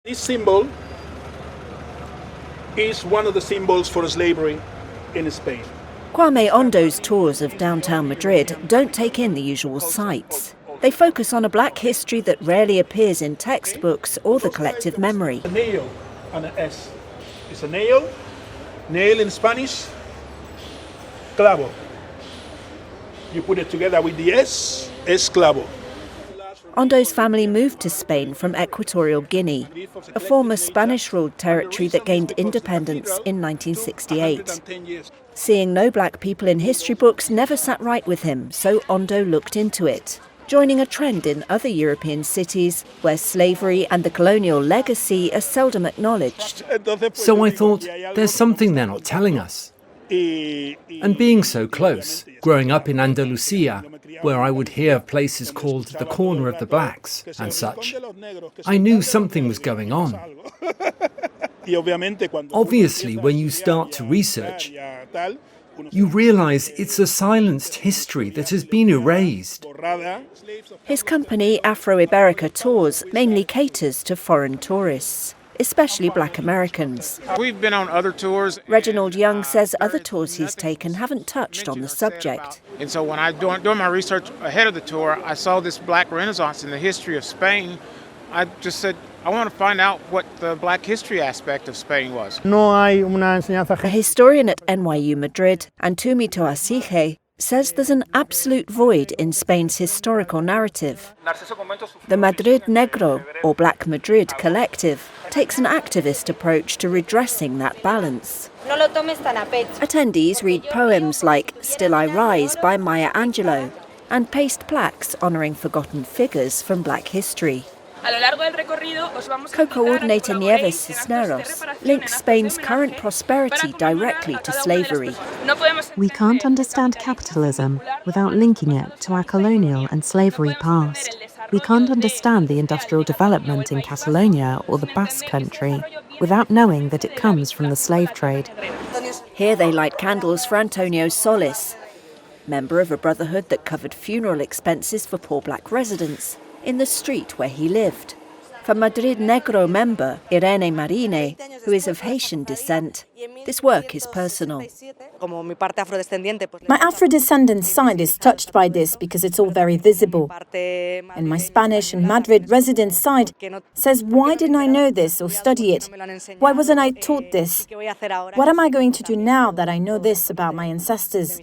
This symbol is one of the symbols for slavery in Spain. Kwame Ondo's tours of downtown Madrid don't take in the usual sights. They focus on a black history that rarely appears in textbooks or the collective memory. A nail and an S. It's a nail. Nail in Spanish, clavo. You put it together with the S, clavo. Ondo's family moved to Spain from Equatorial Guinea, a former Spanish-ruled territory that gained independence in 1968. Seeing no black people in history books never sat right with him, so Ondo looked into it, joining a trend in other European cities where slavery and the colonial legacy are seldom acknowledged. So I thought, there's something they're not telling us. And being so close, growing up in Andalusia, where I would hear of places called the Corner of the Blacks and such, I knew something was going on. Obviously, when you start to research, you realize it's a silenced history that has been erased. His company, Afro-Iberica Tours, mainly caters to foreign tourists, especially black Americans. We've been on other tours. Reginald Young says other tours he's taken haven't touched on the subject. And so when I doing my research ahead of the tour, I saw this black renaissance in the history of Spain. I just said, I want to find out what the black history aspect of Spain was. A historian at NYU Madrid, Antumi Toasije, says there's an absolute void in Spain's historical narrative. The Madrid Negro, or Black Madrid Collective, takes an activist approach to redressing that balance. Attendees read poems like Still I Rise by Maya Angelou and paste plaques honouring forgotten figures from black history. Co-coordinator Nieves Cisneros links Spain's current prosperity directly to slavery. We can't understand capitalism without linking it to our colonial and slavery past. We can't understand the industrial development in Catalonia or the Basque Country without knowing that it comes from the slave trade. Here they light candles for Antonio Solis, member of a brotherhood that covered funeral expenses for poor black residents in the street where he lived. For Madrid Negro member Irene Marine, who is of Haitian descent, this work is personal. My Afro-descendant side is touched by this because it's all very visible. And my Spanish and Madrid resident side says, why didn't I know this or study it? Why wasn't I taught this? What am I going to do now that I know this about my ancestors?